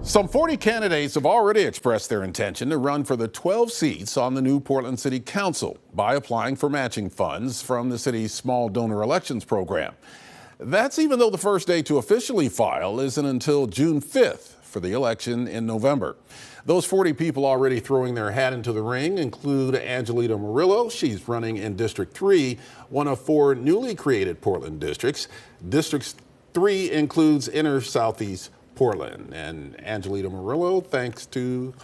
Some 40 candidates have already expressed their intention to run for the 12 seats on the new Portland City Council by applying for matching funds from the city's small donor elections program. That's even though the first day to officially file isn't until June 5th for the election in November. Those 40 people already throwing their hat into the ring include Angelita Morillo. She's running in District 3, one of 4 newly created Portland districts. District 3 includes Inner Southeast Portland. And Angelita Morillo, thanks to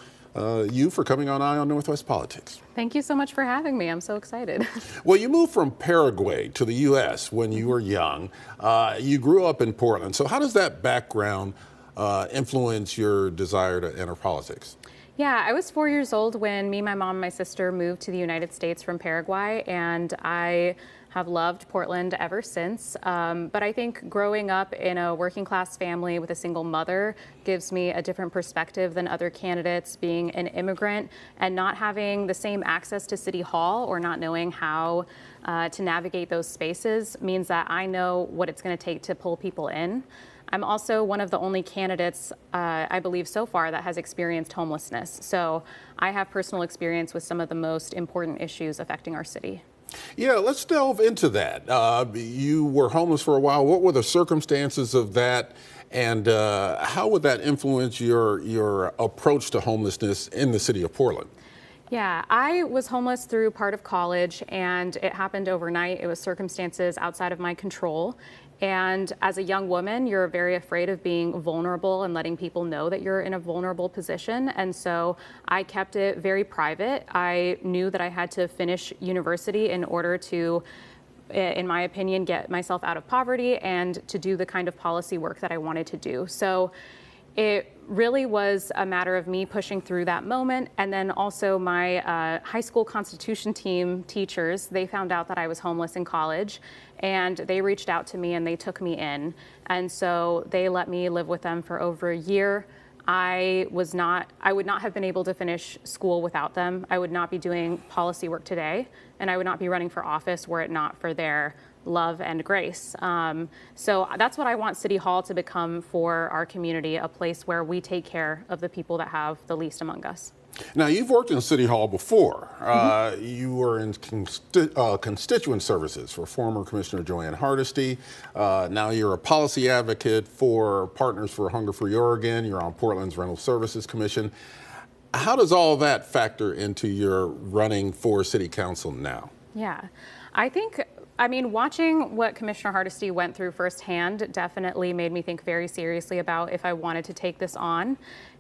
you for coming on Eye on Northwest Politics. Thank you so much for having me. I'm so excited. Well, you moved from Paraguay to the U.S. when you were young. You grew up in Portland. So how does that background influence your desire to enter politics? Yeah, I was 4 years old when me, my mom, and my sister moved to the United States from Paraguay, and I have loved Portland ever since. But I think growing up in a working class family with a single mother gives me a different perspective than other candidates. Being an immigrant and not having the same access to City Hall or not knowing how to navigate those spaces means that I know what it's going to take to pull people in. I'm also one of the only candidates, I believe so far, that has experienced homelessness. So I have personal experience with some of the most important issues affecting our city. Yeah, let's delve into that. You were homeless for a while. What were the circumstances of that, and how would that influence your approach to homelessness in the city of Portland? Yeah, I was homeless through part of college, and it happened overnight. It was circumstances outside of my control. And as a young woman, you're very afraid of being vulnerable and letting people know that you're in a vulnerable position. And so I kept it very private. I knew that I had to finish university in order to, in my opinion, get myself out of poverty and to do the kind of policy work that I wanted to do. So it really was a matter of me pushing through that moment. And then also my high school constitution team teachers, they found out that I was homeless in college, and they reached out to me and they took me in. And so they let me live with them for over a year. I would not have been able to finish school without them. I would not be doing policy work today, and I would not be running for office were it not for their love and grace. So that's what I want City Hall to become for our community, a place where we take care of the people that have the least among us. Now, you've worked in City Hall before. You were in constituent services for former Commissioner Joanne Hardesty. Now you're a policy advocate for Partners for Hunger-Free Oregon. You're on Portland's Rental Services Commission. How does all of that factor into your running for City Council now? Yeah, I mean, watching what Commissioner Hardesty went through firsthand definitely made me think very seriously about if I wanted to take this on.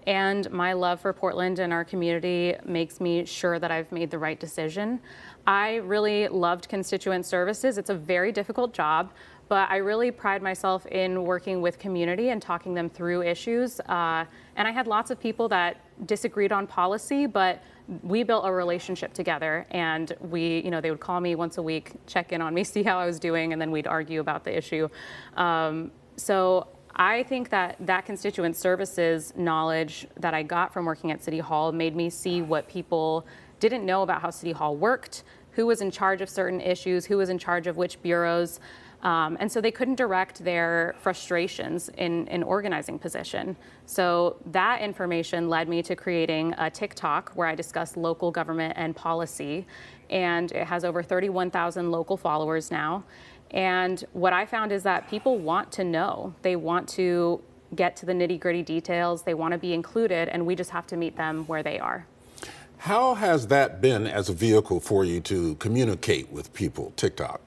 And my love for Portland and our community makes me sure that I've made the right decision. I really loved constituent services. It's a very difficult job, but I really pride myself in working with community and talking them through issues. And I had lots of people that disagreed on policy, but we built a relationship together, and they would call me once a week, check in on me, see how I was doing, and then we'd argue about the issue. So I think that constituent services knowledge that I got from working at City Hall made me see what people didn't know about how City Hall worked, who was in charge of certain issues, who was in charge of which bureaus. And so they couldn't direct their frustrations in an organizing position. So that information led me to creating a TikTok where I discuss local government and policy. And it has over 31,000 local followers now. And what I found is that people want to know. They want to get to the nitty-gritty details. They want to be included, and we just have to meet them where they are. How has that been as a vehicle for you to communicate with people, TikTok?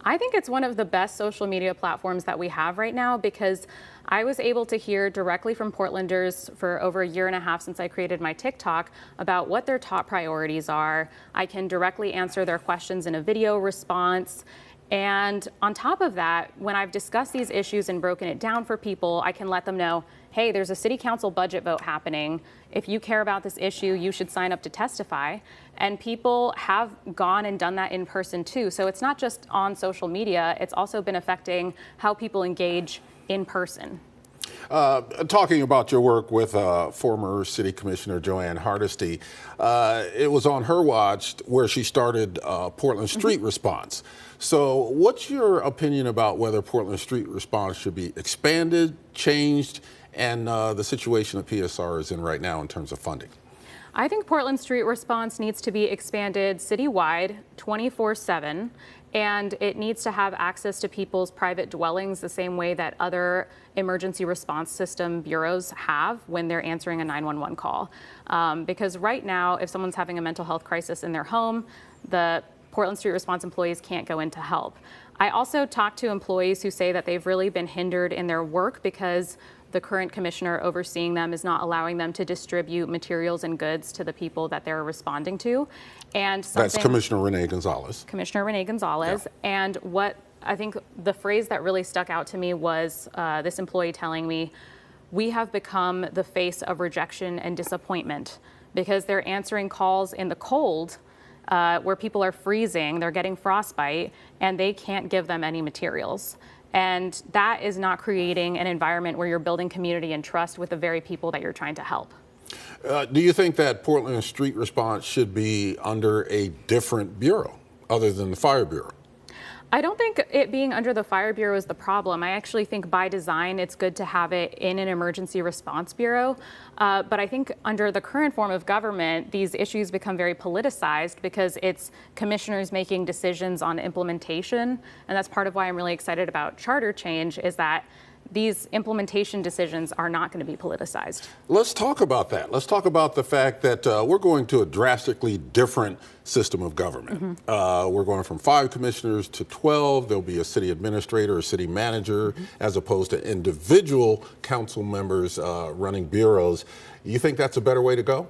I think it's one of the best social media platforms that we have right now, because I was able to hear directly from Portlanders for over a year and a half since I created my TikTok about what their top priorities are. I can directly answer their questions in a video response. And on top of that, when I've discussed these issues and broken it down for people, I can let them know, hey, there's a city council budget vote happening. If you care about this issue, you should sign up to testify. And people have gone and done that in person too. So it's not just on social media, it's also been affecting how people engage in person. Talking about your work with former City Commissioner Joanne Hardesty, it was on her watch where she started Portland Street Response. So what's your opinion about whether Portland Street Response should be expanded, changed, and the situation that PSR is in right now in terms of funding? I think Portland Street Response needs to be expanded citywide 24/7, and it needs to have access to people's private dwellings the same way that other emergency response system bureaus have when they're answering a 911 call. Because right now, if someone's having a mental health crisis in their home, the Portland Street Response employees can't go in to help. I also talked to employees who say that they've really been hindered in their work because the current commissioner overseeing them is not allowing them to distribute materials and goods to the people that they're responding to. And that's Commissioner Renee Gonzalez. Commissioner Renee Gonzalez. Yeah. And what I think the phrase that really stuck out to me was this employee telling me, "We have become the face of rejection and disappointment," because they're answering calls in the cold where people are freezing, they're getting frostbite, and they can't give them any materials. And that is not creating an environment where you're building community and trust with the very people that you're trying to help. Do you think that Portland Street Response should be under a different bureau other than the Fire Bureau? I don't think it being under the Fire Bureau is the problem. I actually think by design it's good to have it in an emergency response bureau. But I think under the current form of government, these issues become very politicized because it's commissioners making decisions on implementation. And that's part of why I'm really excited about charter change, is that these implementation decisions are not going to be politicized. Let's talk about that. Let's talk about the fact that we're going to a drastically different system of government. We're going from 5 commissioners to 12. There'll be a city administrator or city manager as opposed to individual council members running bureaus. You think that's a better way to go?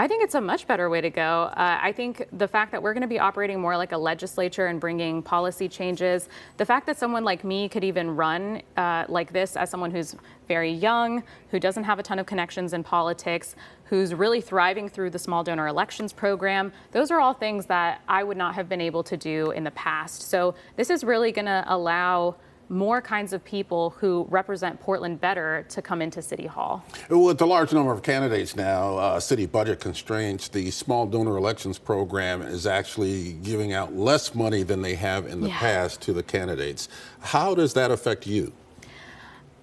I think it's a much better way to go. I think the fact that we're going to be operating more like a legislature and bringing policy changes, the fact that someone like me could even run like this as someone who's very young, who doesn't have a ton of connections in politics, who's really thriving through the small donor elections program, those are all things that I would not have been able to do in the past. So this is really going to allow more kinds of people who represent Portland better to come into City Hall. With the large number of candidates now, city budget constraints, the small donor elections program is actually giving out less money than they have in the past to the candidates. How does that affect you?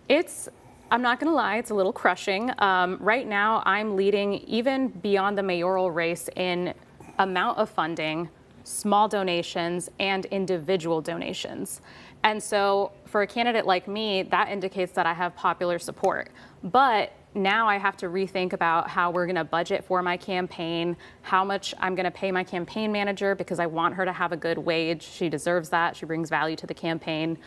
I'm not going to lie, it's a little crushing. Right now, I'm leading even beyond the mayoral race in amount of funding, small donations, and individual donations. And so for a candidate like me, that indicates that I have popular support. But now I have to rethink about how we're going to budget for my campaign, how much I'm going to pay my campaign manager, because I want her to have a good wage. She deserves that. She brings value to the campaign.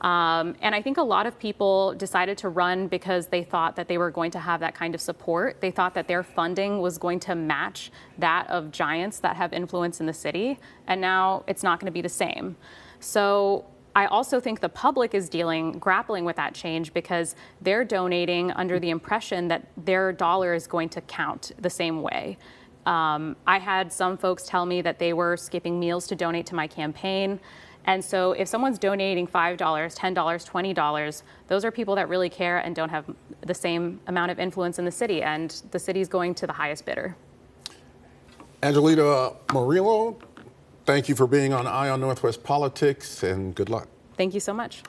And I think a lot of people decided to run because they thought that they were going to have that kind of support. They thought that their funding was going to match that of giants that have influence in the city. And now it's not going to be the same. So I also think the public is grappling with that change because they're donating under the impression that their dollar is going to count the same way. I had some folks tell me that they were skipping meals to donate to my campaign. And so if someone's donating $5, $10, $20, those are people that really care and don't have the same amount of influence in the city, and the city's going to the highest bidder. Angelita Morillo, thank you for being on Eye on Northwest Politics, and good luck. Thank you so much.